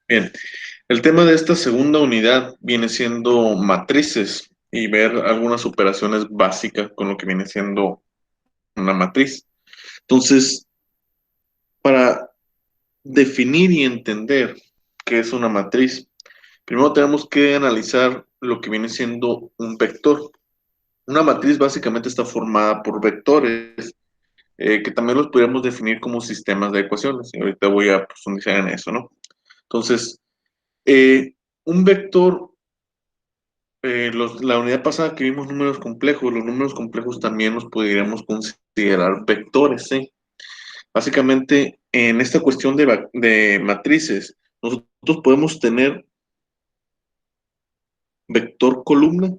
Bien, el tema de esta segunda unidad viene siendo matrices y ver algunas operaciones básicas con lo que viene siendo una matriz. Entonces, para definir y entender qué es una matriz, primero tenemos que analizar lo que viene siendo un vector. Una matriz básicamente está formada por vectores, que también los podríamos definir como sistemas de ecuaciones, y ahorita voy a profundizar en eso, ¿no? Entonces, un vector, la unidad pasada que vimos números complejos, los números complejos también los podríamos considerar vectores, ¿sí? Básicamente, en esta cuestión de matrices, nosotros podemos tener vector columna,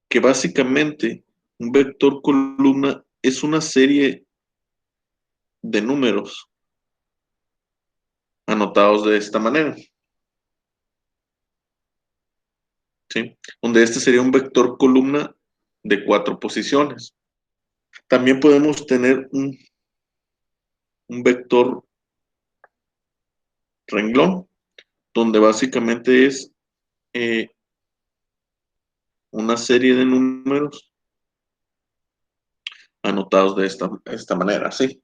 que básicamente un vector columna es una serie de números anotados de esta manera, ¿sí? Donde este sería un vector columna de 4 posiciones. También podemos tener un vector renglón, donde básicamente es eh, una serie de números anotados de esta manera, ¿sí?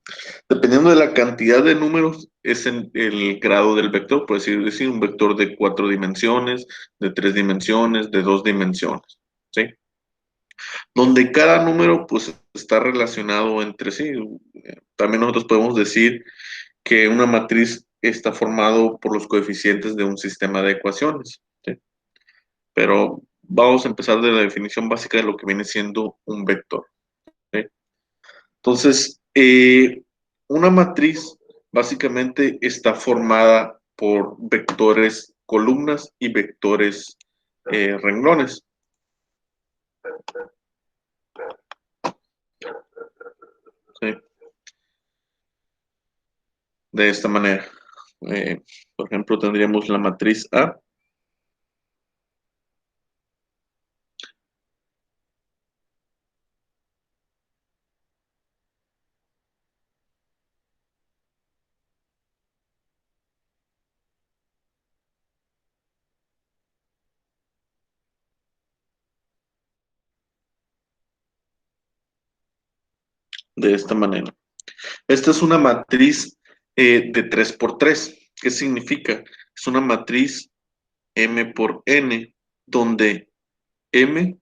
Dependiendo de la cantidad de números, es el grado del vector, por decir, un vector de 4 dimensiones, de 3 dimensiones, de 2 dimensiones, ¿sí? Donde cada número, pues, está relacionado entre sí. También nosotros podemos decir que una matriz está formado por los coeficientes de un sistema de ecuaciones, ¿sí? Pero vamos a empezar de la definición básica de lo que viene siendo un vector, ¿sí? Entonces, una matriz básicamente está formada por vectores columnas y vectores renglones, ¿sí? De esta manera. Por ejemplo, tendríamos la matriz A de esta manera. Esta es una matriz de 3 por 3. ¿Qué significa? Es una matriz M por N, donde M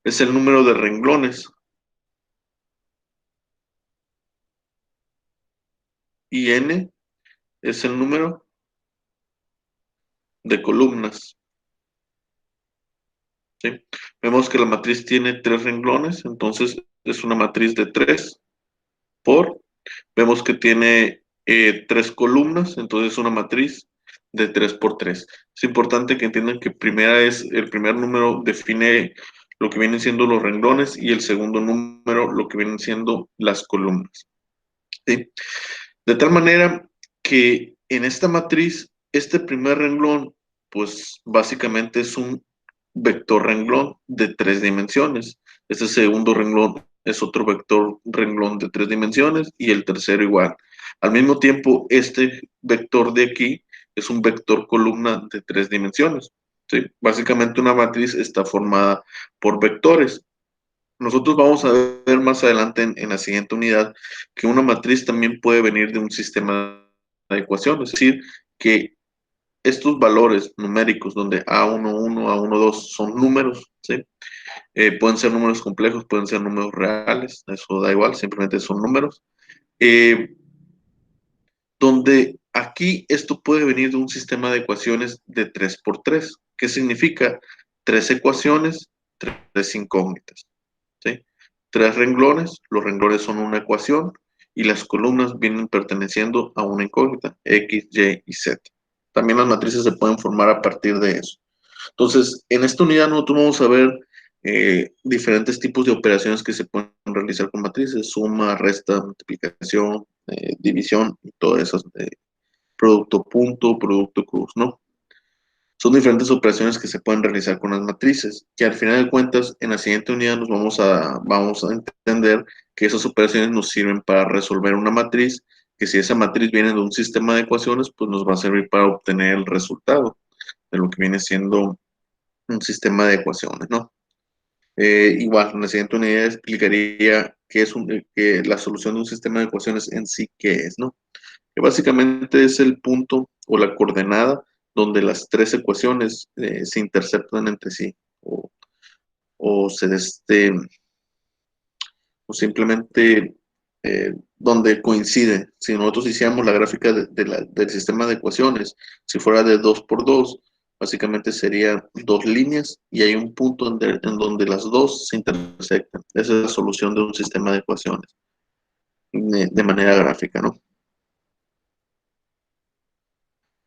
es el número de renglones y N es el número de columnas, ¿sí? Vemos que la matriz tiene 3 renglones, entonces es una matriz de 3 por. Vemos que tiene 3 columnas, entonces es una matriz de 3 por 3. Es importante que entiendan que el primer número define lo que vienen siendo los renglones y el segundo número lo que vienen siendo las columnas, ¿sí? De tal manera que en esta matriz, este primer renglón, pues básicamente es un vector renglón de 3 dimensiones. Este segundo renglón es otro vector renglón de 3 dimensiones y el tercero igual. Al mismo tiempo, este vector de aquí es un vector columna de 3 dimensiones, ¿sí? Básicamente una matriz está formada por vectores. Nosotros vamos a ver más adelante en la siguiente unidad que una matriz también puede venir de un sistema de ecuaciones, es decir, que estos valores numéricos donde A11, A12 son números, ¿sí? Pueden ser números complejos, pueden ser números reales, eso da igual, simplemente son números. Eh, donde aquí esto puede venir de un sistema de ecuaciones de 3 por 3. ¿Qué significa? 3 ecuaciones, 3 incógnitas, ¿sí? 3 renglones, los renglones son una ecuación y las columnas vienen perteneciendo a una incógnita, X, Y y Z. También las matrices se pueden formar a partir de eso. Entonces, en esta unidad nosotros vamos a ver diferentes tipos de operaciones que se pueden realizar con matrices: suma, resta, multiplicación, división y todas esas, producto punto, producto cruz, ¿no? Son diferentes operaciones que se pueden realizar con las matrices, que al final de cuentas, en la siguiente unidad vamos a entender que esas operaciones nos sirven para resolver una matriz que si esa matriz viene de un sistema de ecuaciones, pues nos va a servir para obtener el resultado de lo que viene siendo un sistema de ecuaciones, ¿no? Igual, en la siguiente unidad explicaría qué es que la solución de un sistema de ecuaciones en sí qué es, ¿no? Que básicamente es el punto o la coordenada donde las tres ecuaciones se interceptan entre sí o o simplemente donde coincide. Si nosotros hiciéramos la gráfica del sistema de ecuaciones, si fuera de 2 por 2 básicamente serían dos líneas y hay un punto en donde las dos se intersectan. Esa es la solución de un sistema de ecuaciones de manera gráfica, ¿no?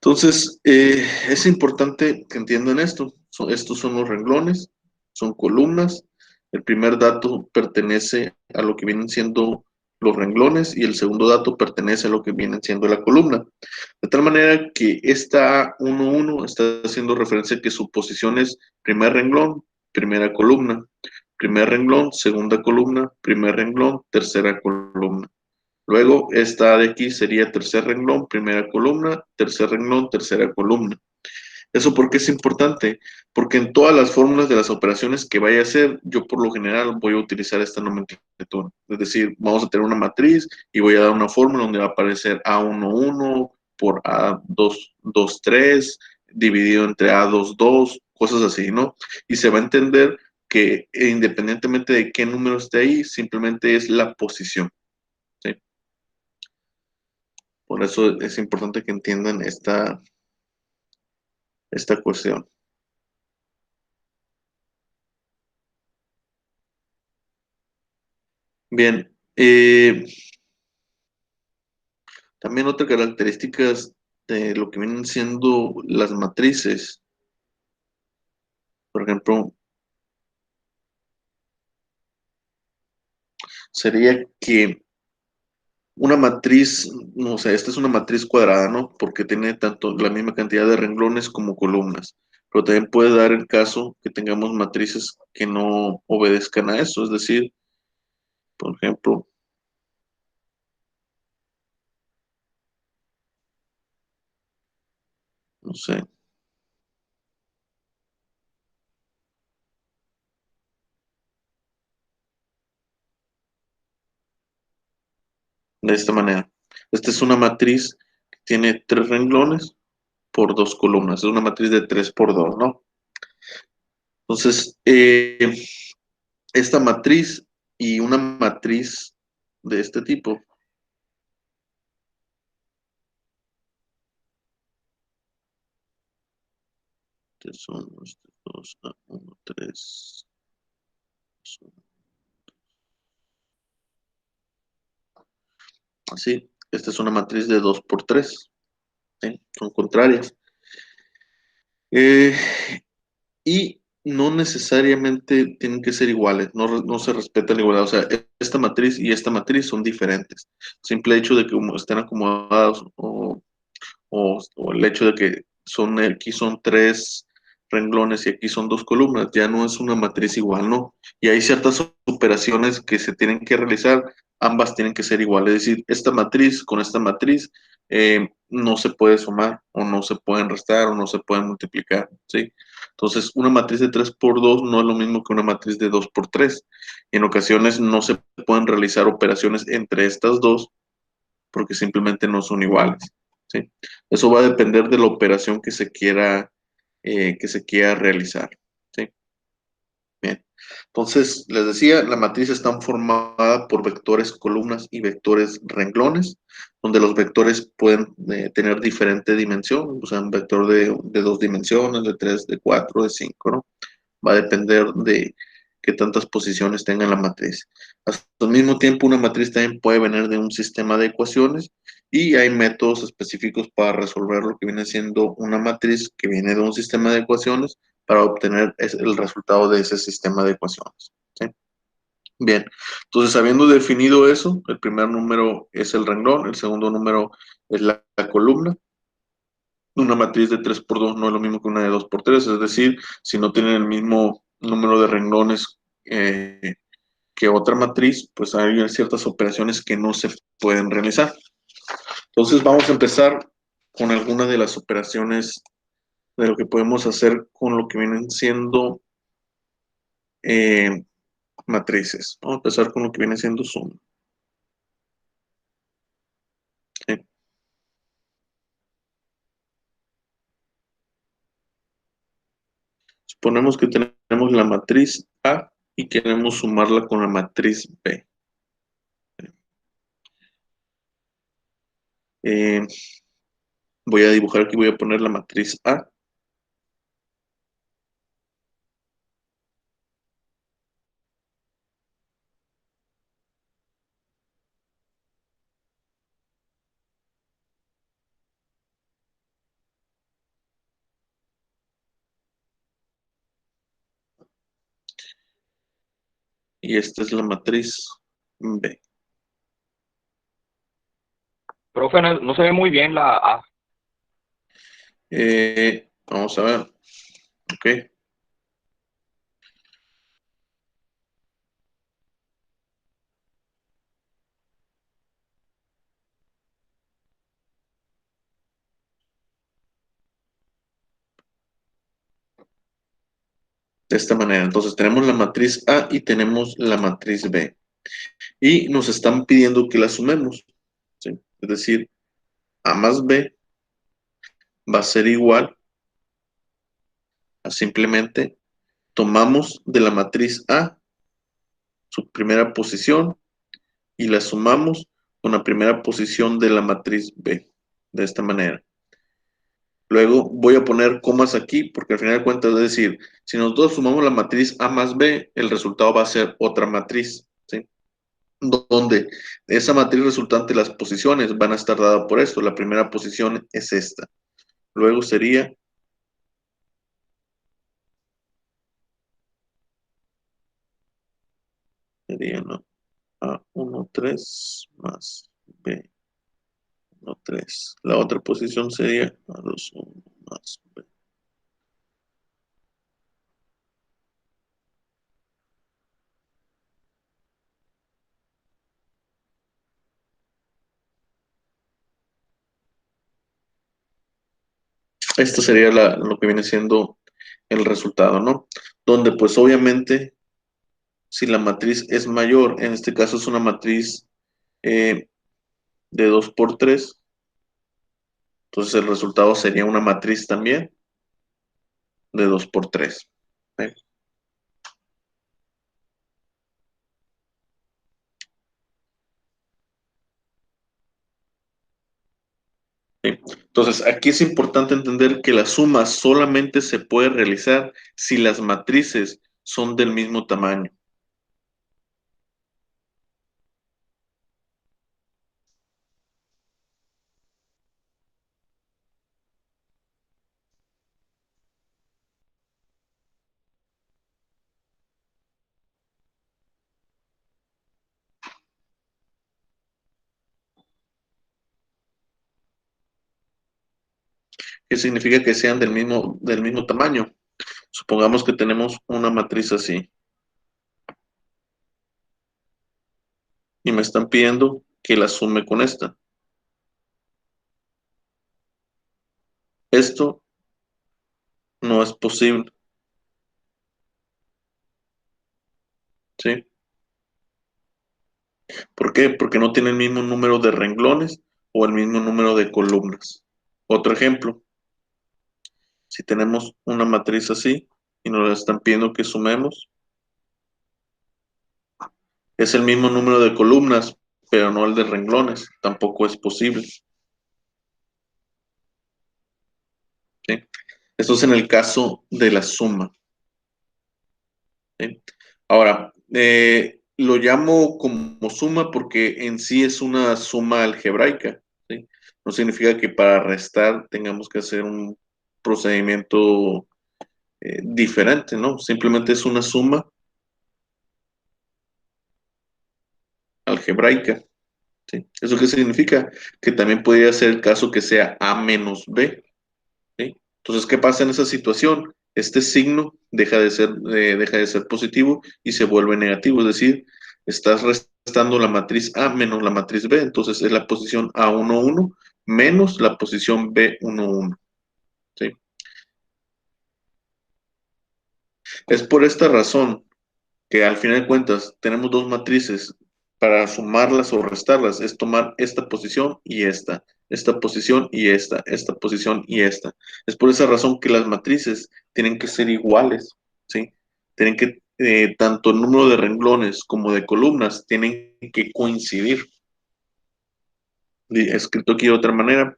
Entonces, es importante que entiendan esto. Estos son los renglones, son columnas. El primer dato pertenece a lo que vienen siendo los renglones y el segundo dato pertenece a lo que vienen siendo la columna. De tal manera que esta A11 está haciendo referencia a que su posición es primer renglón, primera columna, primer renglón, segunda columna, primer renglón, tercera columna. Luego, esta de aquí sería tercer renglón, primera columna, tercer renglón, tercera columna. ¿Eso por qué es importante? Porque en todas las fórmulas de las operaciones que vaya a hacer, yo por lo general voy a utilizar esta nomenclatura. Es decir, vamos a tener una matriz y voy a dar una fórmula donde va a aparecer A11 por A23, dividido entre A22, cosas así, ¿no? Y se va a entender que independientemente de qué número esté ahí, simplemente es la posición, ¿sí? Por eso es importante que entiendan esta cuestión. Bien, también otra característica de lo que vienen siendo las matrices, por ejemplo, sería que una matriz, no sé, esta es una matriz cuadrada, ¿no? Porque tiene tanto la misma cantidad de renglones como columnas. Pero también puede dar el caso que tengamos matrices que no obedezcan a eso. Es decir, por ejemplo, no sé, de esta manera. Esta es una matriz que tiene tres renglones por dos columnas. Es una matriz de 3 por 2, ¿no? Entonces, esta matriz y una matriz de este tipo, que son estos dos, 1, 3, así. Esta es una matriz de 2 por 3, ¿sí? Son contrarias. Eh, y no necesariamente tienen que ser iguales, no se respeta la igualdad. O sea, esta matriz y esta matriz son diferentes. Simple hecho de que estén acomodados o el hecho de que aquí son tres renglones y aquí son dos columnas, ya no es una matriz igual, ¿no? Y hay ciertas operaciones que se tienen que realizar, ambas tienen que ser iguales, es decir, esta matriz con esta matriz no se puede sumar o no se pueden restar o no se pueden multiplicar, ¿sí? Entonces, una matriz de 3 por 2 no es lo mismo que una matriz de 2 por 3. En ocasiones no se pueden realizar operaciones entre estas dos porque simplemente no son iguales, ¿sí? Eso va a depender de la operación que se quiera realizar, ¿sí? Bien. Entonces, les decía, la matriz está formada por vectores columnas y vectores renglones, donde los vectores pueden tener diferente dimensión, o sea, un vector de dos dimensiones, de tres, de cuatro, de cinco, ¿no? Va a depender de qué tantas posiciones tenga la matriz. Al mismo tiempo, una matriz también puede venir de un sistema de ecuaciones y hay métodos específicos para resolver lo que viene siendo una matriz que viene de un sistema de ecuaciones para obtener el resultado de ese sistema de ecuaciones, ¿sí? Bien, entonces habiendo definido eso, el primer número es el renglón, el segundo número es la columna. Una matriz de 3 por 2 no es lo mismo que una de 2 por 3, es decir, si no tienen el mismo número de renglones que otra matriz, pues hay ciertas operaciones que no se pueden realizar. Entonces vamos a empezar con algunas de las operaciones de lo que podemos hacer con lo que vienen siendo eh, matrices. Vamos a empezar con lo que viene siendo suma. ¿Sí? Suponemos que tenemos la matriz A y queremos sumarla con la matriz B. Eh, Voy a dibujar aquí, voy a poner la matriz A y esta es la matriz B. Profe, no se ve muy bien la A. Vamos a ver, ok. De esta manera, entonces tenemos la matriz A y tenemos la matriz B. Y nos están pidiendo que la sumemos, ¿sí? Es decir, A más B va a ser igual a simplemente tomamos de la matriz A su primera posición y la sumamos con la primera posición de la matriz B, de esta manera. Luego voy a poner comas aquí porque al final de cuentas, es decir, si nosotros sumamos la matriz A más B, el resultado va a ser otra matriz, ¿sí? Donde esa matriz resultante, las posiciones van a estar dadas por esto. La primera posición es esta. Luego sería ¿no? A13 más B13. La otra posición sería A21 más B. Esto sería lo que viene siendo el resultado, ¿no? Donde pues obviamente si la matriz es mayor, en este caso es una matriz eh, de 2 por 3, entonces el resultado sería una matriz también de 2 por 3. ¿Sí? ¿Sí? Entonces aquí es importante entender que la suma solamente se puede realizar si las matrices son del mismo tamaño. ¿Qué significa que sean del mismo tamaño? Supongamos que tenemos una matriz así y me están pidiendo que la sume con esta. Esto no es posible, ¿sí? ¿Por qué? Porque no tiene el mismo número de renglones o el mismo número de columnas. Otro ejemplo, si tenemos una matriz así y nos la están pidiendo que sumemos, es el mismo número de columnas, pero no el de renglones, tampoco es posible, ¿sí? Esto es en el caso de la suma, ¿sí? Ahora, lo llamo como suma porque en sí es una suma algebraica, ¿sí? No significa que para restar tengamos que hacer un procedimiento diferente, ¿no? Simplemente es una suma algebraica, ¿sí? ¿Eso qué significa? Que también podría ser el caso que sea A menos B, ¿sí? Entonces, ¿qué pasa en esa situación? Este signo deja de ser positivo y se vuelve negativo, es decir, estás restando la matriz A menos la matriz B, entonces es la posición A11 menos la posición B11. ¿Sí? Es por esta razón que al final de cuentas tenemos dos matrices. Para sumarlas o restarlas es tomar esta posición y esta posición y esta posición y esta. Es por esa razón que las matrices tienen que ser iguales, ¿sí? Tienen que, tanto el número de renglones como de columnas tienen que coincidir. Escrito aquí de otra manera,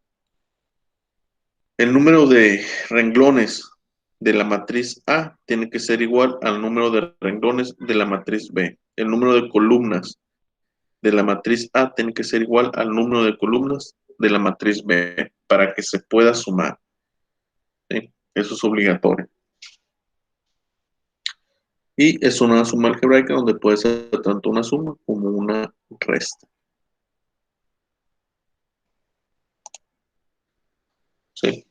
el número de renglones de la matriz A tiene que ser igual al número de renglones de la matriz B. El número de columnas de la matriz A tiene que ser igual al número de columnas de la matriz B para que se pueda sumar. ¿Sí? Eso es obligatorio. Y es una suma algebraica donde puede ser tanto una suma como una resta. ¿Sí?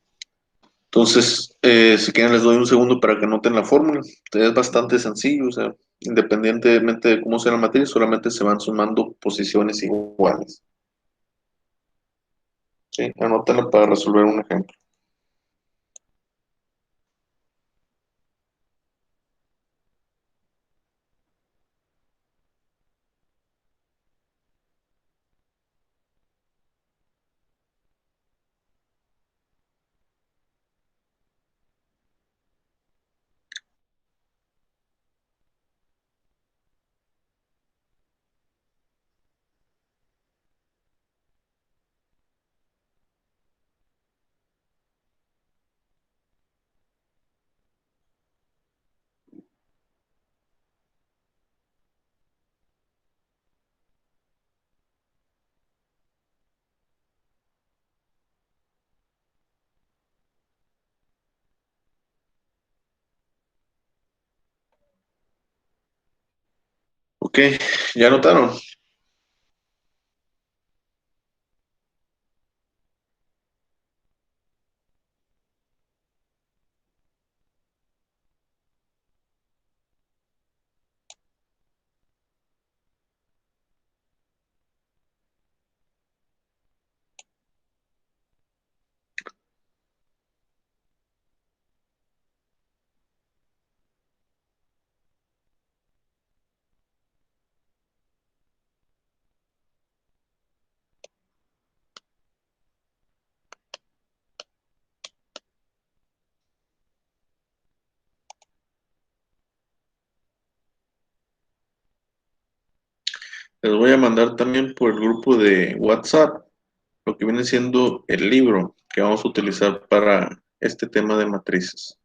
Entonces, si quieren les doy un segundo para que noten la fórmula. Es bastante sencillo, o sea, independientemente de cómo sea la matriz, solamente se van sumando posiciones iguales. ¿Sí? Anótenla para resolver un ejemplo. Ok, ¿ya anotaron? Les voy a mandar también por el grupo de WhatsApp lo que viene siendo el libro que vamos a utilizar para este tema de matrices.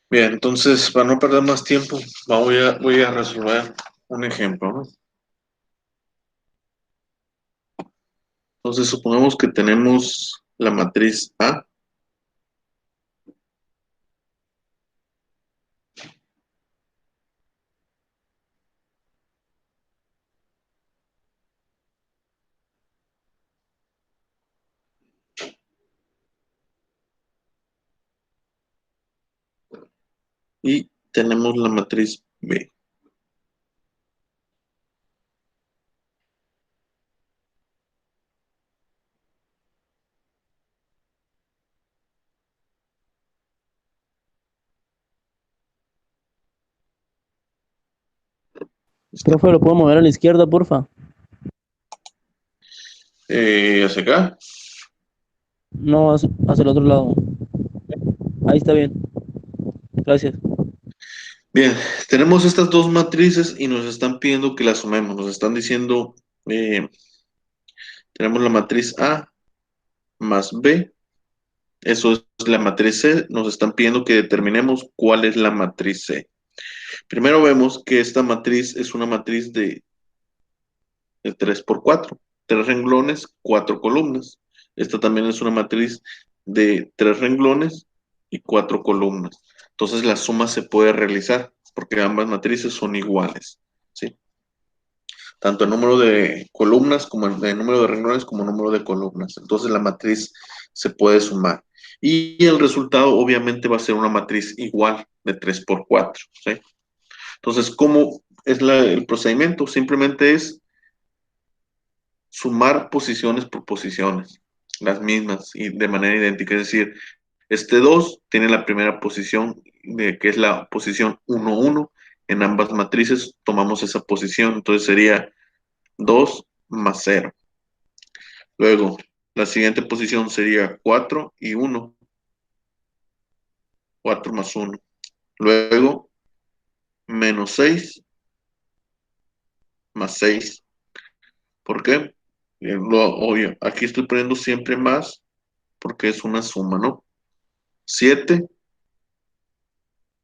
Bien, entonces, para no perder más tiempo, voy a resolver un ejemplo, ¿no? Entonces, supongamos que tenemos la matriz A y tenemos la matriz B. ¿Está? Profe, ¿lo puedo mover a la izquierda, porfa? Hacia acá. No, hacia el otro lado. Ahí está bien. Gracias. Bien, tenemos estas dos matrices y nos están pidiendo que las sumemos. Nos están diciendo, tenemos la matriz A más B. Eso es la matriz C. Nos están pidiendo que determinemos cuál es la matriz C. Primero vemos que esta matriz es una matriz de 3 por 4. 3 renglones, 4 columnas. Esta también es una matriz de 3 renglones y 4 columnas. Entonces la suma se puede realizar porque ambas matrices son iguales, ¿sí? Tanto el número de columnas como el número de renglones como el número de columnas. Entonces la matriz se puede sumar. Y el resultado obviamente va a ser una matriz igual de 3 por 4, ¿sí? Entonces, ¿cómo es el procedimiento? Simplemente es sumar posiciones por posiciones, las mismas y de manera idéntica. Es decir, este 2 tiene la primera posición, que es la posición 1, 1. En ambas matrices tomamos esa posición, entonces sería 2 más 0. Luego, la siguiente posición sería 4 y 1, 4 más 1. Luego, menos 6 más 6. ¿Por qué? Obvio, aquí estoy poniendo siempre más porque es una suma, ¿no? 7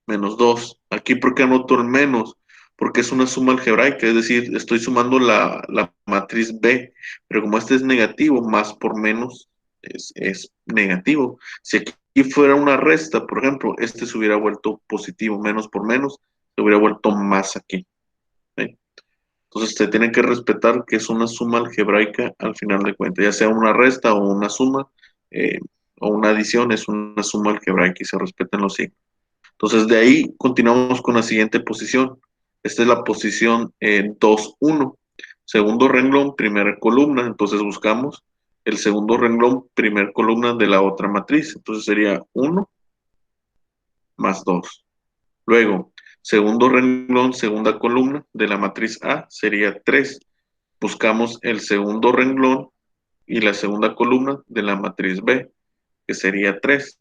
menos 2. Aquí, ¿por qué anoto el menos? Porque es una suma algebraica, es decir, estoy sumando la matriz B, pero como este es negativo, más por menos es negativo. Si aquí fuera una resta, por ejemplo, este se hubiera vuelto positivo, menos por menos, se hubiera vuelto más aquí, ¿sí? Entonces, se tiene que respetar que es una suma algebraica al final de cuentas, ya sea una resta o una suma, eh, o una adición, es una suma algebraica y se respetan los signos. Entonces, de ahí continuamos con la siguiente posición. Esta es la posición 2, 1. Segundo renglón, primera columna. Entonces, buscamos el segundo renglón, primer columna de la otra matriz. Entonces, sería 1 más 2. Luego, segundo renglón, segunda columna de la matriz A sería 3. Buscamos el segundo renglón y la segunda columna de la matriz B, que sería 3.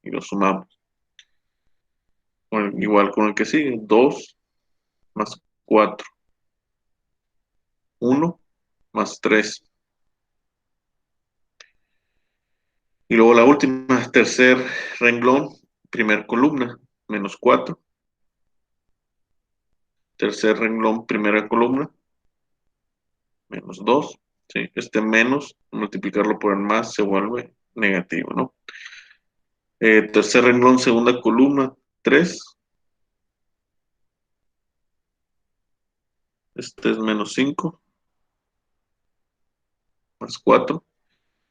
Y lo sumamos. Igual con el que sigue, 2 más 4. 1 más 3. Y luego la última, tercer renglón, primer columna, menos 4. Tercer renglón, primera columna, menos 2. ¿Sí? Este menos, multiplicarlo por el más, se vuelve negativo, ¿no? Tercer renglón, segunda columna, 3. Este es menos 5, más 4.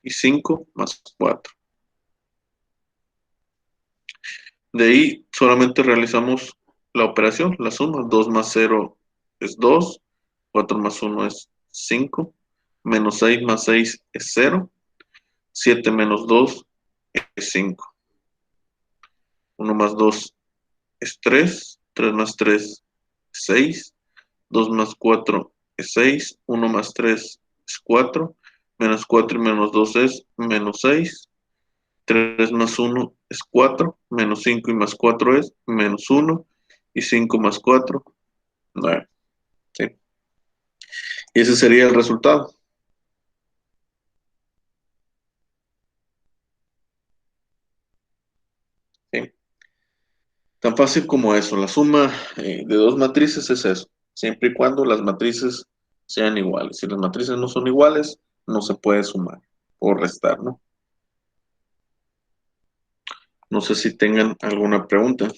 Y 5 más 4. De ahí solamente realizamos la operación, la suma. 2 más 0 es 2, 4 más 1 es 5, menos 6 más 6 es 0, 7 menos 2 es 5, 1 más 2 es 3, 3 más 3 es 6, 2 más 4 es 6, 1 más 3 es 4, menos 4 y menos 2 es menos 6, 3 más 1 es 4, menos 5 y más 4 es menos 1, y 5 más 4, 9. ¿Sí? Y ese sería el resultado. ¿Sí? Tan fácil como eso. La suma de dos matrices es eso, siempre y cuando las matrices sean iguales. Si las matrices no son iguales, no se puede sumar o restar, ¿no? No sé si tengan alguna pregunta.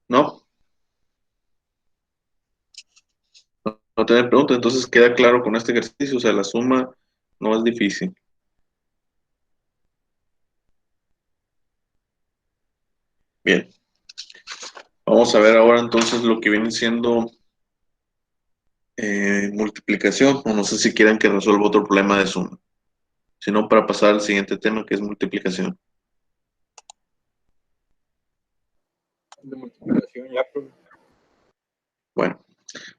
¿No? No tener pregunta. Entonces queda claro con este ejercicio. O sea, la suma no es difícil. Bien. Vamos a ver ahora entonces lo que viene siendo multiplicación. O no sé si quieren que resuelva otro problema de suma. Sino para pasar al siguiente tema que es multiplicación. De multiplicación ya, profe. Bueno,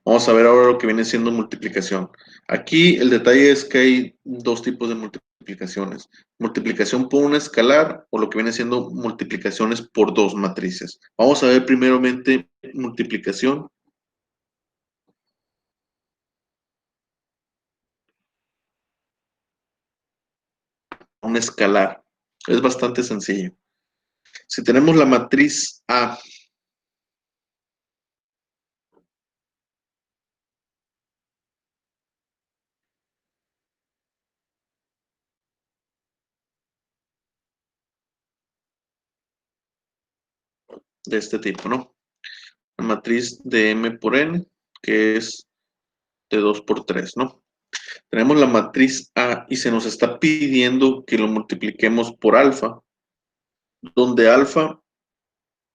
Vamos a ver ahora lo que viene siendo multiplicación. Aquí el detalle es que hay dos tipos de multiplicaciones. Multiplicación por un escalar o lo que viene siendo multiplicaciones por dos matrices. Vamos a ver primeramente multiplicación. Un escalar. Es bastante sencillo. Si tenemos la matriz A de este tipo, ¿no? La matriz de M por N, que es de 2 por 3, ¿no? Tenemos la matriz A y se nos está pidiendo que lo multipliquemos por alfa, donde alfa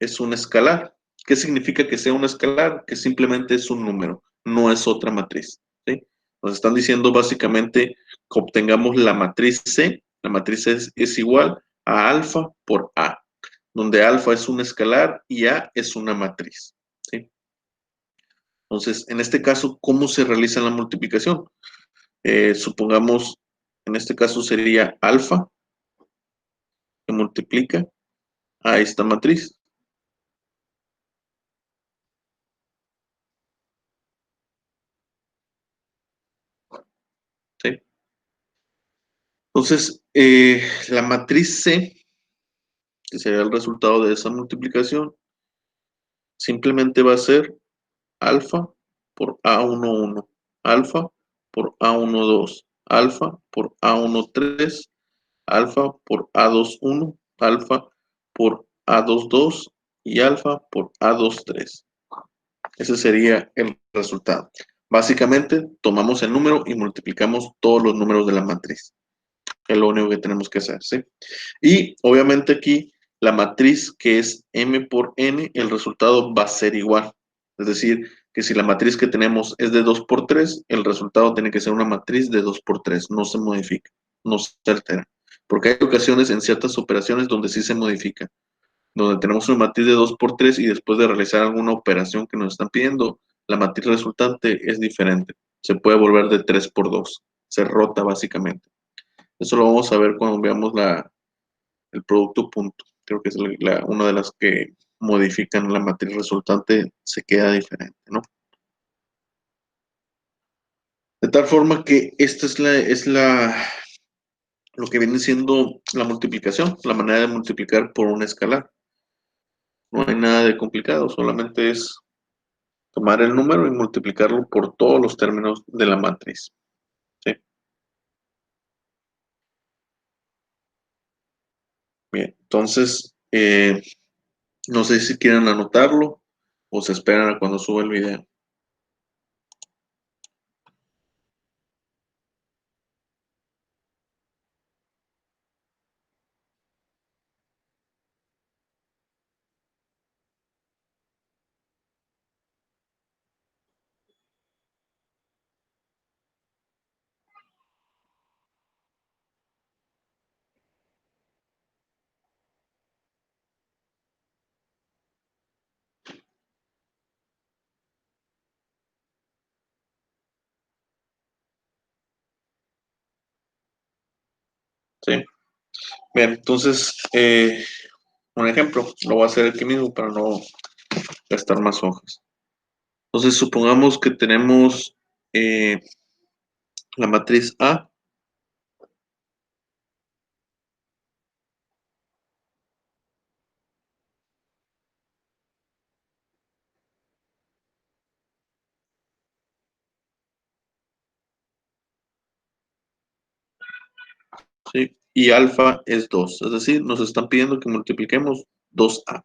es un escalar. ¿Qué significa que sea un escalar? Que simplemente es un número, no es otra matriz, ¿sí? Nos están diciendo básicamente que obtengamos la matriz C. La matriz C es igual a alfa por A, donde alfa es un escalar y A es una matriz, ¿sí? Entonces, en este caso, ¿cómo se realiza la multiplicación? Supongamos, en este caso sería alfa que multiplica a esta matriz, ¿sí? Entonces, la matriz C, que sería el resultado de esa multiplicación, simplemente va a ser alfa por A11, alfa por A12, alfa por A13, alfa por A21, alfa por A22 y alfa por A23. Ese sería el resultado. Básicamente, tomamos el número y multiplicamos todos los números de la matriz. Es lo único que tenemos que hacer, ¿sí? Y obviamente aquí la matriz que es M por N, el resultado va a ser igual. Es decir, que si la matriz que tenemos es de 2 por 3, el resultado tiene que ser una matriz de 2 por 3. No se modifica, no se altera. Porque hay ocasiones en ciertas operaciones donde sí se modifica, donde tenemos una matriz de 2 por 3 y después de realizar alguna operación que nos están pidiendo, la matriz resultante es diferente. Se puede volver de 3 por 2. Se rota básicamente. Eso lo vamos a ver cuando veamos el producto punto. Creo que es una de las que modifican la matriz resultante, se queda diferente, ¿no? De tal forma que esta lo que viene siendo la multiplicación, la manera de multiplicar por un escalar. No hay nada de complicado, solamente es tomar el número y multiplicarlo por todos los términos de la matriz, ¿sí? Bien, entonces, no sé si quieren anotarlo o se esperan a cuando suba el video. ¿Sí? Bien, entonces, un ejemplo, lo voy a hacer aquí mismo para no gastar más hojas. Entonces, supongamos que tenemos la matriz A, ¿sí? Y alfa es 2, es decir, nos están pidiendo que multipliquemos 2A.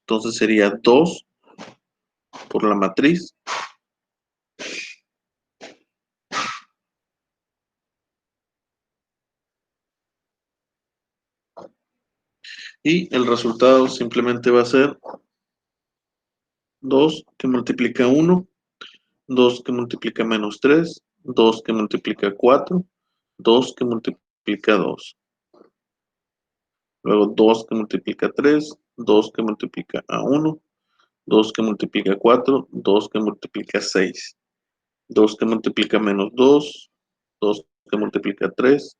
Entonces sería 2 por la matriz y el resultado simplemente va a ser 2 que multiplica 1, 2 que multiplica menos 3, 2 que multiplica 4, 2 que multiplica 2. Luego 2 que multiplica 3, 2 que multiplica a 1, 2 que multiplica 4, 2 que multiplica 6, 2 que multiplica menos 2, 2 que multiplica 3,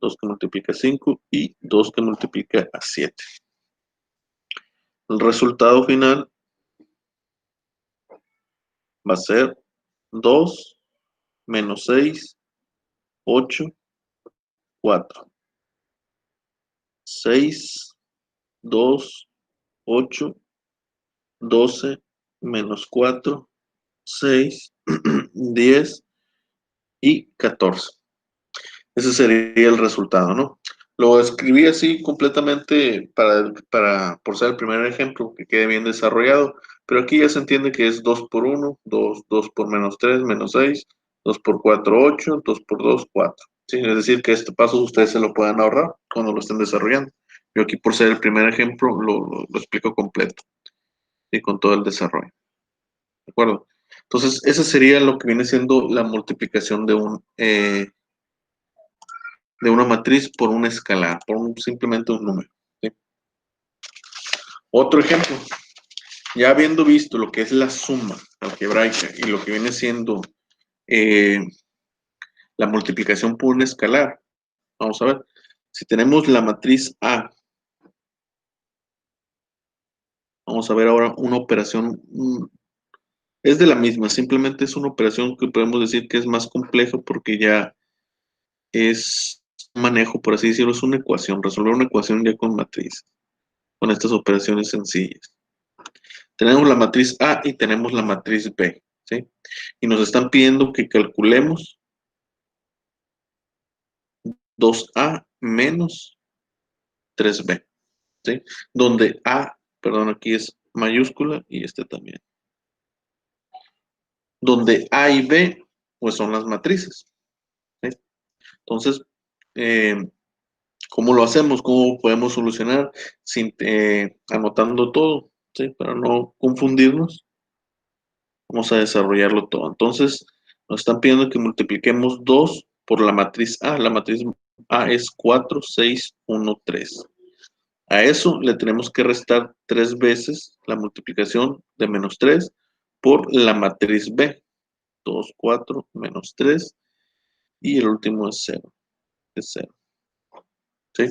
2 que multiplica 5 y 2 que multiplica a 7. El resultado final va a ser 2 menos 6, 8, 4. 6, 2, 8, 12, menos 4, 6, 10 y 14. Ese sería el resultado, ¿no? Lo escribí así completamente por ser el primer ejemplo, que quede bien desarrollado, pero aquí ya se entiende que es 2 por 1, 2, 2 por menos 3, menos 6, 2 por 4, 8, 2 por 2, 4. ¿Sí? Es decir, que este paso ustedes se lo puedan ahorrar cuando lo estén desarrollando. Yo aquí por ser el primer ejemplo lo explico completo y con todo el desarrollo. ¿De acuerdo? Entonces, ese sería lo que viene siendo la multiplicación de una matriz por un escalar, simplemente un número. ¿Sí? Otro ejemplo, ya habiendo visto lo que es la suma algebraica y lo que viene siendo la multiplicación por un escalar, vamos a ver, si tenemos la matriz A, vamos a ver ahora una operación, es de la misma, simplemente es una operación que podemos decir que es más compleja porque ya es un manejo, por así decirlo, es una ecuación, resolver una ecuación ya con matriz, con estas operaciones sencillas. Tenemos la matriz A y tenemos la matriz B, ¿sí? Y nos están pidiendo que calculemos 2A menos 3B, ¿sí? Donde A, perdón, aquí es mayúscula y este también. Donde A y B, pues son las matrices, ¿sí? Entonces, ¿cómo lo hacemos? ¿Cómo podemos solucionar anotando todo, ¿sí? Para no confundirnos. Vamos a desarrollarlo todo. Entonces, nos están pidiendo que multipliquemos 2 por la matriz A. La matriz A es 4, 6, 1, 3. A eso le tenemos que restar 3 veces la multiplicación de menos 3 por la matriz B. 2, 4, menos 3. Y el último es 0. Es 0. ¿Sí?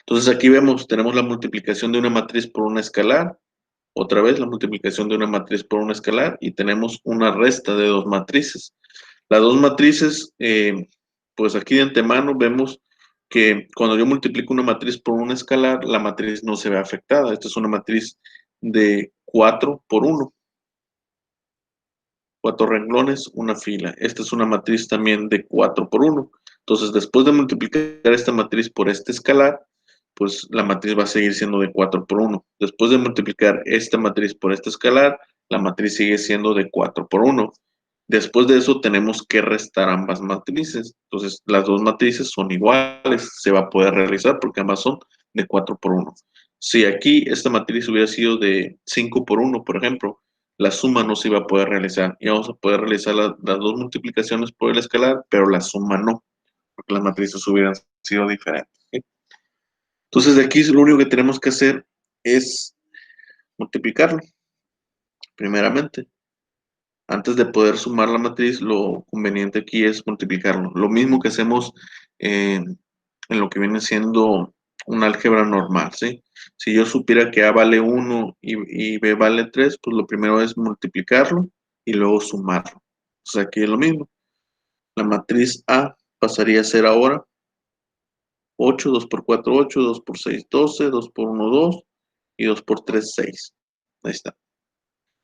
Entonces aquí vemos, tenemos la multiplicación de una matriz por una escalar. Otra vez la multiplicación de una matriz por una escalar y tenemos una resta de dos matrices. Las dos matrices, pues aquí de antemano vemos que cuando yo multiplico una matriz por una escalar, la matriz no se ve afectada. Esta es una matriz de 4 por 1. 4 renglones, una fila. Esta es una matriz también de 4 por 1. Entonces, después de multiplicar esta matriz por este escalar, pues la matriz va a seguir siendo de 4 por 1. Después de multiplicar esta matriz por este escalar, la matriz sigue siendo de 4 por 1. Después de eso tenemos que restar ambas matrices. Entonces, las dos matrices son iguales, se va a poder realizar porque ambas son de 4 por 1. Si aquí esta matriz hubiera sido de 5 por 1, por ejemplo, la suma no se iba a poder realizar. Y vamos a poder realizar las dos multiplicaciones por el escalar, pero la suma no, porque las matrices hubieran sido diferentes. ¿Sí? Entonces, de aquí lo único que tenemos que hacer es multiplicarlo, primeramente. Antes de poder sumar la matriz, lo conveniente aquí es multiplicarlo. Lo mismo que hacemos en lo que viene siendo una álgebra normal, ¿sí? Si yo supiera que A vale 1 y B vale 3, pues lo primero es multiplicarlo y luego sumarlo. O sea, aquí es lo mismo. La matriz A pasaría a ser ahora 8, 2 por 4, 8, 2 por 6, 12, 2 por 1, 2 y 2 por 3, 6. Ahí está.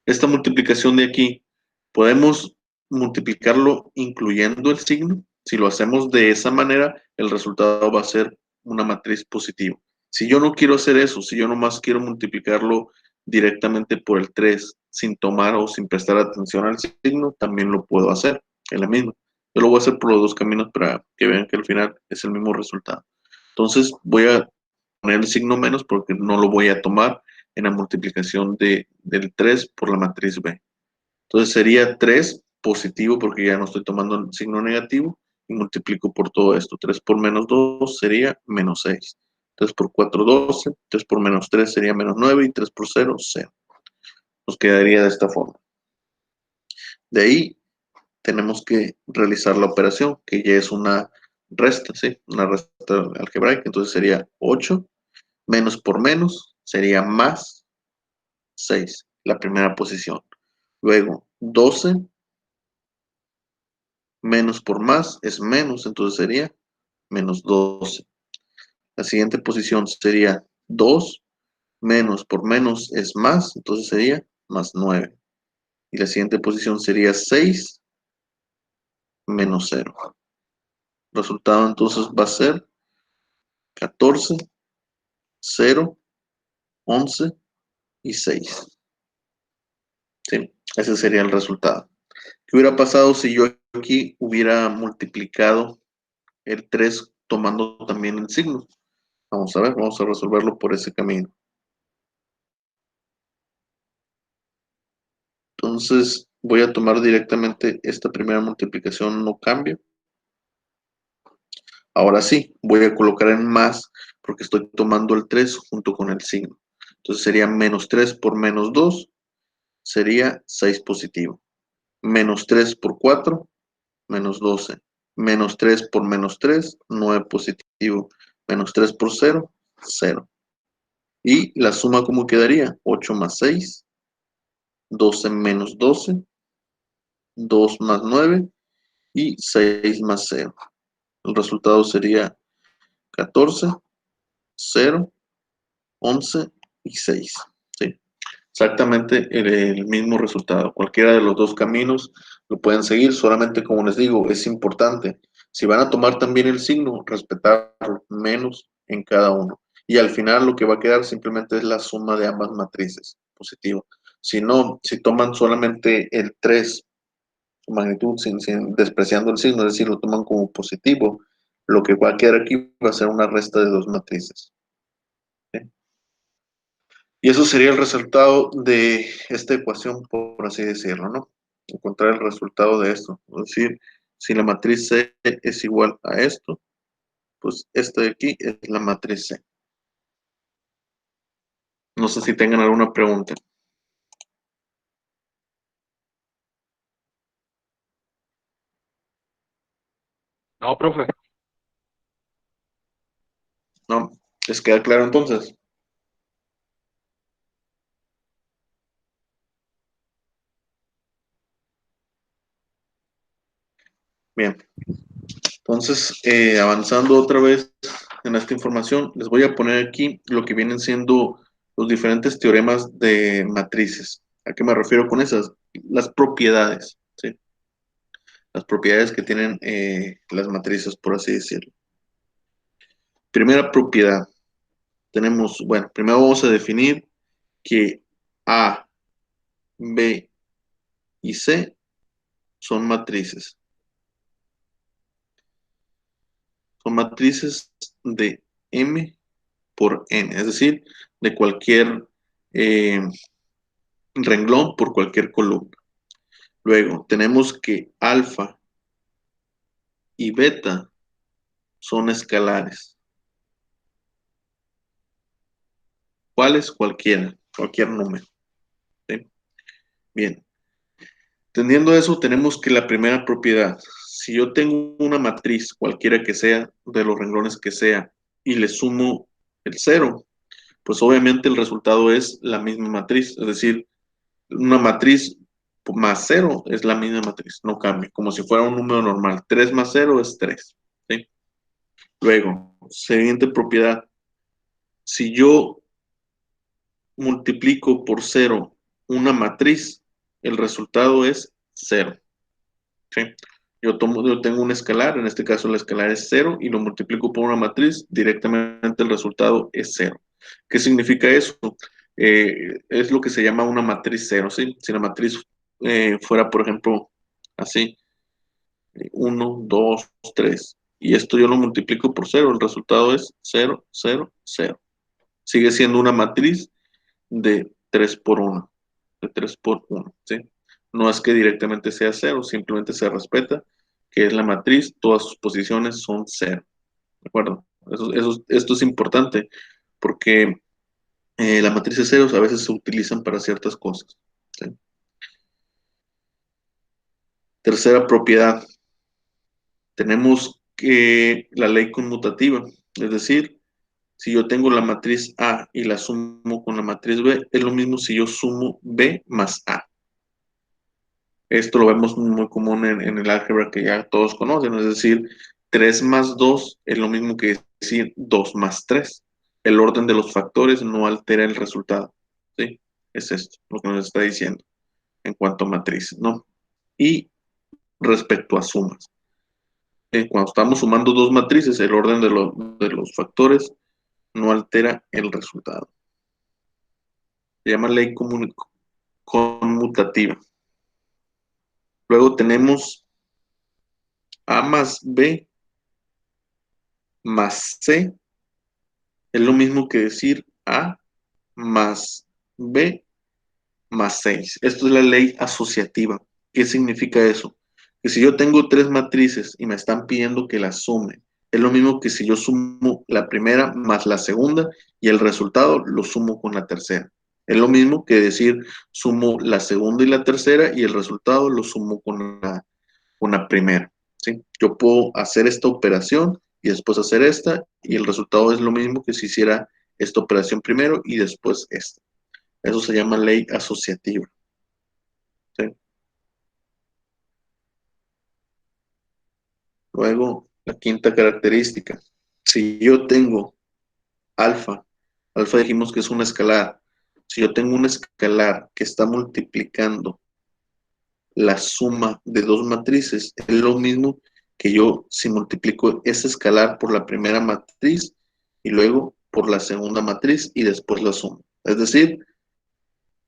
Esta multiplicación de aquí, podemos multiplicarlo incluyendo el signo. Si lo hacemos de esa manera, el resultado va a ser una matriz positiva. Si yo no quiero hacer eso, si yo nomás quiero multiplicarlo directamente por el 3 sin tomar o sin prestar atención al signo, también lo puedo hacer, es la misma. Yo lo voy a hacer por los dos caminos para que vean que al final es el mismo resultado. Entonces voy a poner el signo menos porque no lo voy a tomar en la multiplicación del 3 por la matriz B. Entonces sería 3 positivo porque ya no estoy tomando el signo negativo y multiplico por todo esto. 3 por menos 2 sería menos 6. 3 por 4, 12. 3 por menos 3 sería menos 9 y 3 por 0, 0. Nos quedaría de esta forma. De ahí tenemos que realizar la operación, que ya es una resta, ¿sí? Una resta algebraica. Entonces sería 8 menos por menos sería más 6, la primera posición. Luego 12 menos por más es menos, entonces sería menos 12. La siguiente posición sería 2 menos por menos es más, entonces sería más 9. Y la siguiente posición sería 6 menos 0. Resultado entonces va a ser 14, 0, 11 y 6. ¿Sí? Ese sería el resultado. ¿Qué hubiera pasado si yo aquí hubiera multiplicado el 3 tomando también el signo? Vamos a ver, vamos a resolverlo por ese camino. Entonces voy a tomar directamente esta primera multiplicación, no cambio. Ahora sí, voy a colocar en más porque estoy tomando el 3 junto con el signo. Entonces sería menos 3 por menos 2, sería 6 positivo. Menos 3 por 4, menos 12. Menos 3 por menos 3, 9 positivo. Menos 3 por 0, 0. Y la suma, ¿cómo quedaría? 8 más 6, 12 menos 12, 2 más 9 y 6 más 0. El resultado sería 14, 0, 11 y 6. ¿Sí? Exactamente el mismo resultado. Cualquiera de los dos caminos lo pueden seguir, solamente como les digo, es importante. Si van a tomar también el signo, respetar menos en cada uno. Y al final lo que va a quedar simplemente es la suma de ambas matrices, positivo. Si no, si toman solamente el 3, su magnitud, sin despreciando el signo, es decir, lo toman como positivo, lo que va a quedar aquí va a ser una resta de dos matrices. ¿Sí? Y eso sería el resultado de esta ecuación, por así decirlo, ¿no? Encontrar el resultado de esto. Es decir, si la matriz C es igual a esto, pues esta de aquí es la matriz C. No sé si tengan alguna pregunta. No, profe. ¿No? ¿Les queda claro entonces? Bien. Entonces, avanzando otra vez en esta información, les voy a poner aquí lo que vienen siendo los diferentes teoremas de matrices. ¿A qué me refiero con esas? Las propiedades, ¿sí? Las propiedades que tienen las matrices, por así decirlo. Primera propiedad. Tenemos, bueno, primero vamos a definir que A, B y C son matrices. Son matrices de M por N, es decir, de cualquier eh, renglón por cualquier columna. Luego, tenemos que alfa y beta son escalares. ¿Cuáles? Cualquiera, cualquier número. ¿Sí? Bien. Entendiendo eso, tenemos que la primera propiedad, si yo tengo una matriz, cualquiera que sea, de los renglones que sea, y le sumo el cero, pues obviamente el resultado es la misma matriz, es decir, una matriz más cero es la misma matriz, no cambia, como si fuera un número normal. 3 más 0 es 3. ¿Sí? Luego, siguiente propiedad, si yo multiplico por cero una matriz, el resultado es cero. ¿Sí? Yo tengo un escalar, en este caso el escalar es cero, y lo multiplico por una matriz, directamente el resultado es cero. ¿Qué significa eso? Es lo que se llama una matriz cero, ¿sí? Si la matriz fuera, por ejemplo, así, 1, 2, 3, y esto yo lo multiplico por cero, el resultado es 0, 0, 0. Sigue siendo una matriz de 3 por 1, de 3 por 1, ¿sí? No es que directamente sea cero, simplemente se respeta que es la matriz, todas sus posiciones son cero, ¿de acuerdo? Esto es importante porque las matrices ceros a veces se utilizan para ciertas cosas. ¿sí? Tercera propiedad. Tenemos que la ley conmutativa, es decir, si yo tengo la matriz A y la sumo con la matriz B, es lo mismo si yo sumo B más A. Esto lo vemos muy común en el álgebra que ya todos conocen, es decir, 3 más 2 es lo mismo que decir 2 más 3. El orden de los factores no altera el resultado. ¿Sí? Es esto lo que nos está diciendo en cuanto a matrices, ¿no? Y respecto a sumas. Cuando estamos sumando dos matrices, el orden de los factores no altera el resultado. Se llama ley conmutativa. Luego tenemos A más B más C. Es lo mismo que decir A más B más 6. Esto es la ley asociativa. ¿Qué significa eso? Que si yo tengo tres matrices y me están pidiendo que las sume, es lo mismo que si yo sumo la primera más la segunda y el resultado lo sumo con la tercera. Es lo mismo que decir sumo la segunda y la tercera y el resultado lo sumo con la primera. ¿Sí? Yo puedo hacer esta operación y después hacer esta y el resultado es lo mismo que si hiciera esta operación primero y después esta. Eso se llama ley asociativa. ¿Sí? Luego, la quinta característica. Si yo tengo alfa, alfa dijimos que es una escalar. Si yo tengo una escalar que está multiplicando la suma de dos matrices, es lo mismo que yo si multiplico esa escalar por la primera matriz y luego por la segunda matriz y después la sumo. Es decir,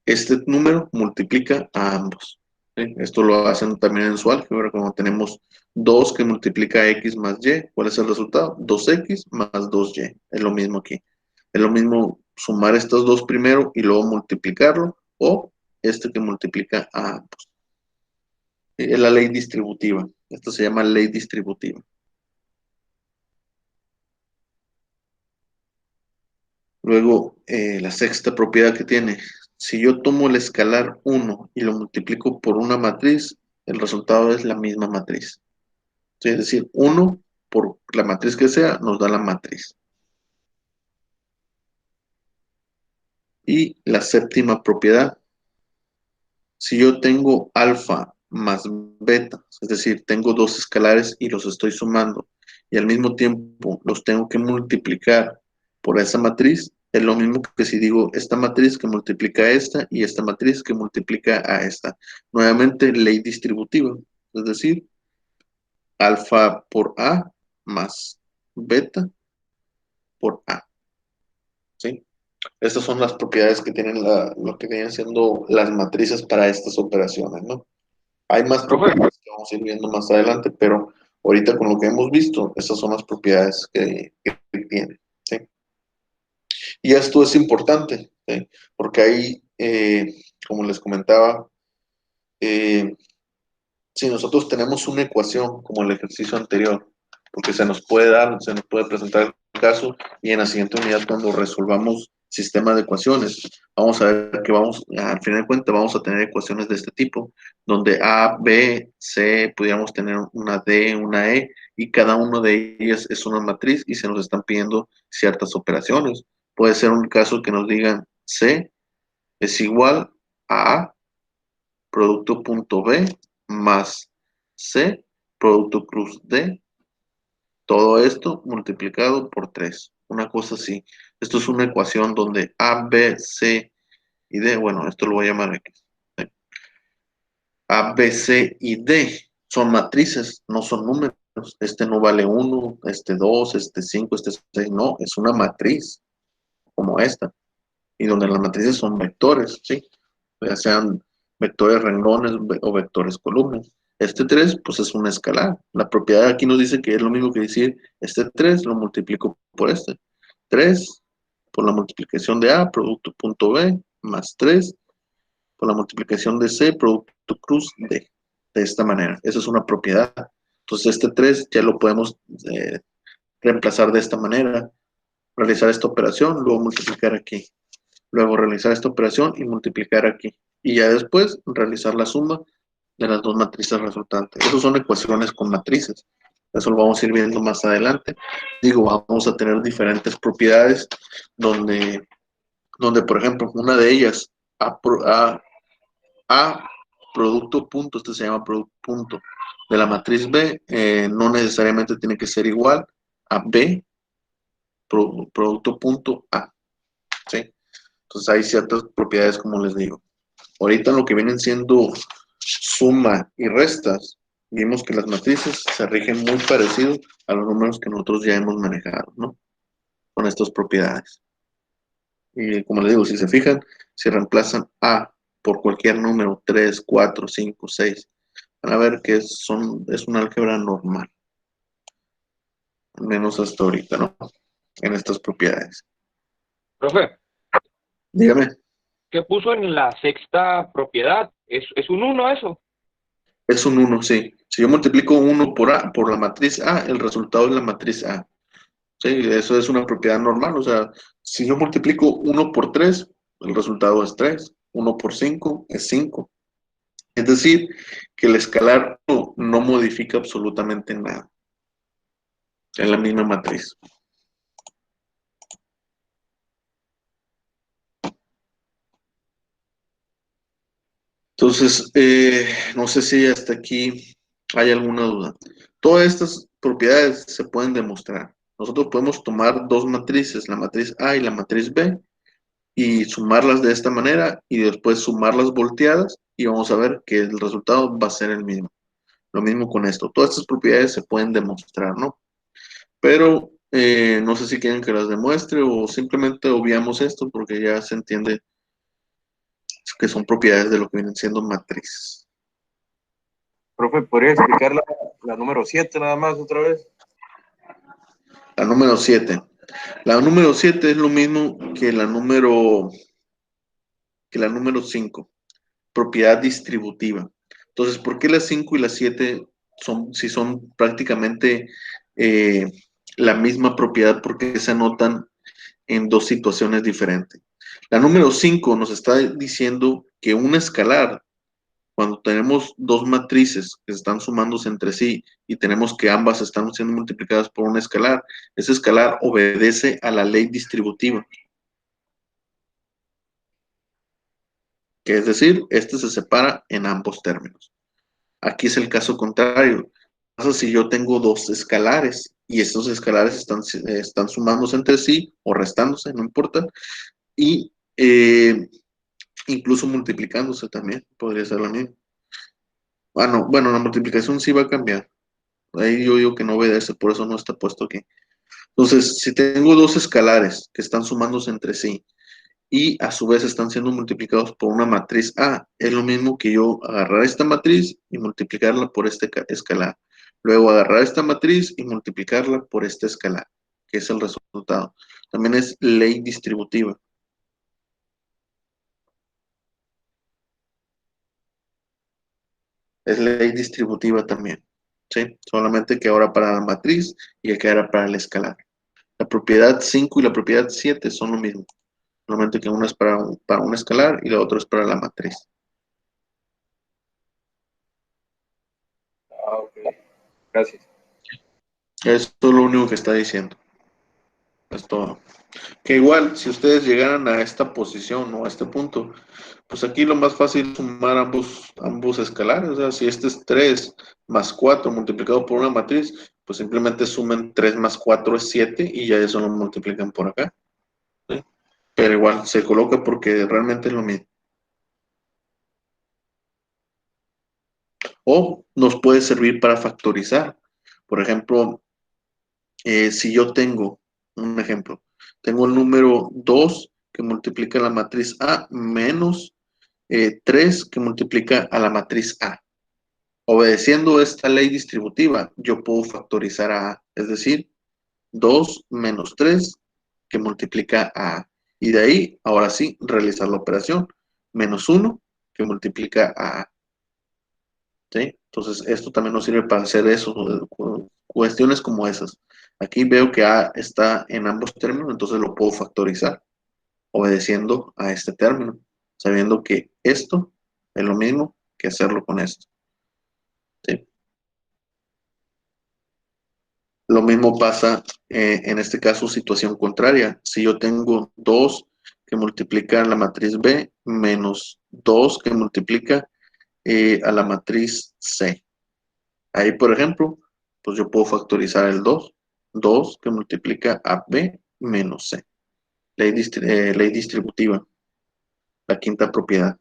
este número multiplica a ambos. ¿Sí? Esto lo hacen también en su álgebra, cuando tenemos 2 que multiplica x más y. ¿Cuál es el resultado? 2x más 2y. Es lo mismo aquí. Es lo mismo sumar estos dos primero y luego multiplicarlo, o este que multiplica a ambos. Es la ley distributiva. Esto se llama ley distributiva. Luego, la sexta propiedad que tiene, si yo tomo el escalar 1 y lo multiplico por una matriz, el resultado es la misma matriz. ¿Sí? Es decir, 1 por la matriz que sea, nos da la matriz. Y la séptima propiedad, si yo tengo alfa más beta, es decir, tengo dos escalares y los estoy sumando, y al mismo tiempo los tengo que multiplicar por esa matriz, es lo mismo que si digo esta matriz que multiplica a esta y esta matriz que multiplica a esta. Nuevamente, ley distributiva, es decir, alfa por A más beta por A. ¿Sí? Estas son las propiedades que tienen lo que vienen siendo las matrices para estas operaciones, ¿no? Hay más Profe, propiedades que vamos a ir viendo más adelante, pero ahorita con lo que hemos visto, estas son las propiedades que tiene, ¿sí? Y esto es importante, ¿sí? Porque ahí, como les comentaba, eh, si nosotros tenemos una ecuación como el ejercicio anterior, porque se nos puede dar, se nos puede presentar el caso y en la siguiente unidad cuando resolvamos sistema de ecuaciones, vamos a ver que vamos, al final de cuentas, vamos a tener ecuaciones de este tipo, donde A, B, C, pudiéramos tener una D, una E, y cada una de ellas es una matriz y se nos están pidiendo ciertas operaciones. Puede ser un caso que nos digan C es igual a A producto punto B más C, producto cruz D, todo esto multiplicado por 3. Una cosa así. Esto es una ecuación donde A, B, C y D, bueno, esto lo voy a llamar X. A, B, C y D son matrices, no son números. Este no vale 1, este 2, este 5, este 6, no, es una matriz como esta. Y donde las matrices son vectores, ¿sí? Ya sean vectores renglones o vectores columnas. Este 3 pues es una escalar. La propiedad aquí nos dice que es lo mismo que decir, este 3 lo multiplico por este. 3 por la multiplicación de A, producto punto B, más 3 por la multiplicación de C, producto cruz D. De esta manera. Esa es una propiedad. Entonces este 3 ya lo podemos reemplazar de esta manera. Realizar esta operación, luego multiplicar aquí. Luego realizar esta operación y multiplicar aquí. y ya después realizar la suma de las dos matrices resultantes. Esas son ecuaciones con matrices. Eso lo vamos a ir viendo más adelante. Digo, vamos a tener diferentes propiedades donde por ejemplo, una de ellas, A producto punto, este se llama producto punto, de la matriz B, no necesariamente tiene que ser igual a B, producto punto A, ¿sí? Entonces hay ciertas propiedades, como les digo. Ahorita en lo que vienen siendo suma y restas, vimos que las matrices se rigen muy parecido a los números que nosotros ya hemos manejado, ¿no? Con estas propiedades. Y como les digo, si se fijan, si reemplazan A por cualquier número, 3, 4, 5, 6, van a ver que es una álgebra normal, al menos hasta ahorita, ¿no? En estas propiedades. Profe, Dígame, ¿qué puso en la sexta propiedad? ¿Es un uno eso? es un 1, sí. Si yo multiplico 1 por A, por la matriz A, el resultado es la matriz A. Sí, eso es una propiedad normal. O sea, si yo multiplico 1 por 3, el resultado es 3. 1 por 5 es 5. Es decir, que el escalar no modifica absolutamente nada. Es la misma matriz. Entonces, no sé si hasta aquí hay alguna duda. Todas estas propiedades se pueden demostrar. Nosotros podemos tomar dos matrices, la matriz A y la matriz B, y sumarlas de esta manera y después sumarlas volteadas y vamos a ver que el resultado va a ser el mismo. Lo mismo con esto. Todas estas propiedades se pueden demostrar, ¿no? Pero no sé si quieren que las demuestre o simplemente obviamos esto porque ya se entiende que son propiedades de lo que vienen siendo matrices. Profe, ¿podría explicar la número 7 nada más otra vez? La número 7. La número 7 es lo mismo que la número 5. Propiedad distributiva. Entonces, ¿por qué las 5 y las 7 si son prácticamente eh, la misma propiedad? Porque se anotan en dos situaciones diferentes. La número 5 nos está diciendo que un escalar, cuando tenemos dos matrices que están sumándose entre sí y tenemos que ambas están siendo multiplicadas por un escalar, ese escalar obedece a la ley distributiva. Que es decir, este se separa en ambos términos. Aquí es el caso contrario. ¿Qué pasa si yo tengo dos escalares y estos escalares están sumándose entre sí o restándose, no importa, y incluso multiplicándose también, podría ser lo mismo? Ah, no, bueno, la multiplicación sí va a cambiar. Ahí yo digo que no obedece, por eso no está puesto aquí. Entonces, si tengo dos escalares que están sumándose entre sí y a su vez están siendo multiplicados por una matriz A, es lo mismo que yo agarrar esta matriz y multiplicarla por este escalar. Luego agarrar esta matriz y multiplicarla por este escalar, que es el resultado. También es ley distributiva. Es ley distributiva también, ¿sí? Solamente que ahora para la matriz y el que era para el escalar. La propiedad 5 y la propiedad 7 son lo mismo, solamente que una es para un escalar y la otra es para la matriz. Ah, ok. Gracias. Eso es lo único que está diciendo. Es todo. Que igual, si ustedes llegaran a esta posición o a este punto, pues aquí lo más fácil es sumar ambos escalares. O sea, si este es 3 más 4 multiplicado por una matriz, pues simplemente sumen 3 más 4 es 7 y ya eso lo multiplican por acá, ¿sí? Pero igual, se coloca porque realmente es lo mismo. O nos puede servir para factorizar. Por ejemplo, si yo tengo, un ejemplo, tengo el número 2 que multiplica la matriz A menos 3 que multiplica a la matriz A. Obedeciendo esta ley distributiva, yo puedo factorizar a A, es decir, 2 menos 3 que multiplica a A. Y de ahí, ahora sí, realizar la operación. Menos 1 que multiplica a A. ¿Sí? Entonces, esto también nos sirve para hacer eso, cuestiones como esas. Aquí veo que A está en ambos términos, entonces lo puedo factorizar, obedeciendo a este término, sabiendo que esto Es lo mismo que hacerlo con esto. ¿Sí? Lo mismo pasa en este caso, situación contraria. Si yo tengo 2 que multiplican la matriz B menos 2 que multiplica a la matriz C. Ahí, por ejemplo, pues yo puedo factorizar el 2. 2 que multiplica a B menos C. Ley distributiva. La quinta propiedad.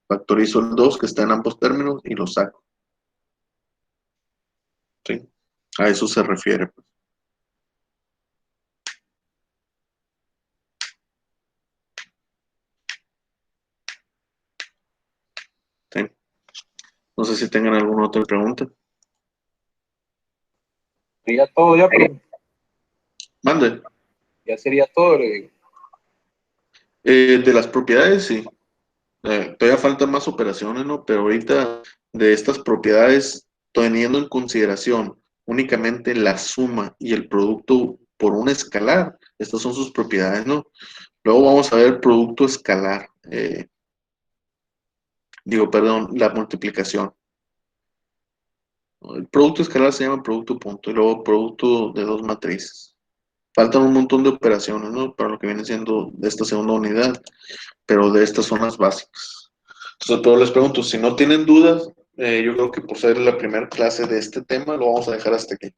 Factorizo el 2 que está en ambos términos y lo saco. ¿Sí? A eso se refiere, pues. ¿Sí? No sé si tengan alguna otra pregunta. Sería todo ya, profe. Mande. Ya sería todo, le digo. De las propiedades, sí. Todavía faltan más operaciones, ¿no? Pero ahorita de estas propiedades, teniendo en consideración únicamente la suma y el producto por un escalar, estas son sus propiedades, ¿no? Luego vamos a ver producto escalar. Perdón, la multiplicación. El producto escalar se llama producto punto y luego producto de dos matrices. Faltan un montón de operaciones, ¿no? Para lo que viene siendo de esta segunda unidad, pero de estas son las básicas. Entonces, pero les pregunto, si no tienen dudas, yo creo que por ser la primera clase de este tema, lo vamos a dejar hasta aquí.